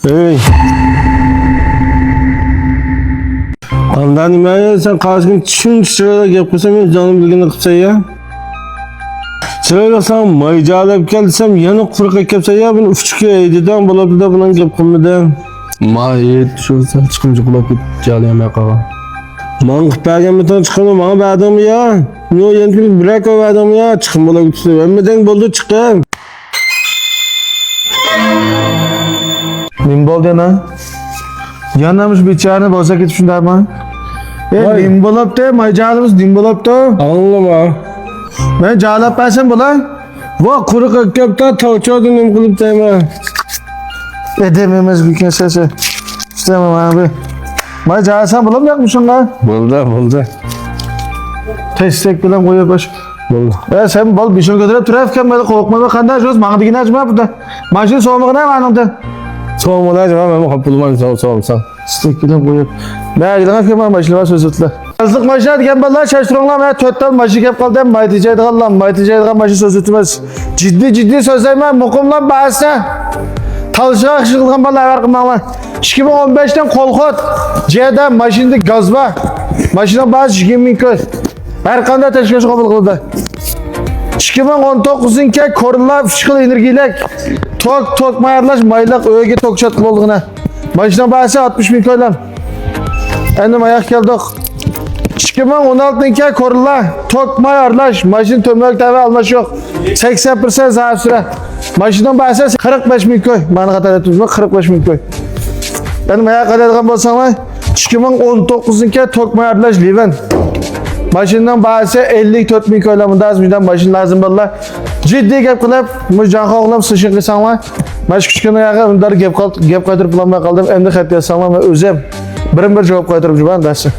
Hey. Andan nimaga sen qarashgin tushunchira gap qilsam men jonim bilgani qilsa ya. Chiroyli san mayjalab kelsam yana qurqa kelsa ya buni uchiga aydidan bo'ladi-da bilan gap qilmadi. Mayet shu chiqimchi qulab ketganimga qara. Men qilganimdan chiqdim, men ba'dim ya. Yo endi birak o'vadim ya, chiqim bo'lib ketdi. Hammadan bo'ldi chiqdim. Nim bo'ldi ana? Yanamış bichani bo'lsa ketib shundaymi? Nim bo'libdi, mayjalimiz nim bo'libdi. Anlama. Men jalab pasam bo'lay. Va quruq kapta tavchoda nim qilib tayman. Edememiz bir kesese. İstemem abi. Majalsan bulam yakmışsınlar. Bo'ldi. Testek bilan qo'yib baş. Bo'ldi. Sen bol bir şey götürüp trafik böyle korkma ve qanday joz mağdigini açma burada. Maşin soğumağına manımda. So'molaj men qopulman so'msan. Testek bilan qo'yib. Mağdigini firma maşinlar söz ötler. Azlık maşina degan bolalar şaşırыңlar men 4 dan maşin kep qaldım. Maytijaydigan lan, maytijaydigan maşin söz ötmez. Ciddi sözlayman, muqimlan bahsa. Talışığa qışqılgan bolalar var qılmaqlar. 2015'ten kolxot, C'den maşinda gazba. Maşina bazı 20 köy. Her qanday teşkilatı qabul qildi. 2019'unki Corolla fışqıl energiyalek. Tok mayarlaş maylaq öge tokçat bo'ldigina. Maşina bazı 60 bin köylam. Endi mayak keldik. 2016'nki Corolla tok mayarlaş maşin tömlök tabi almaş yok. 80% zaaf süre. Maşindan bazı 45 bin köy. Bana kadar etmişim 45 bin köy. Benim ayağa kadar bolsanglar 2019'unki tok mayarlaş Liven. Maşindan bazı 54 bin köylamında az bizden maşin lazım bollar. Ciddi gap qilib, mujanqa o'g'lim sishing qilsanglar. Mash kichkina ayağa undar gap qaytirib bulamay qoldim. Endi xat yazsanglar men o'zim birin-bir javob qaytirib juraman, dasi.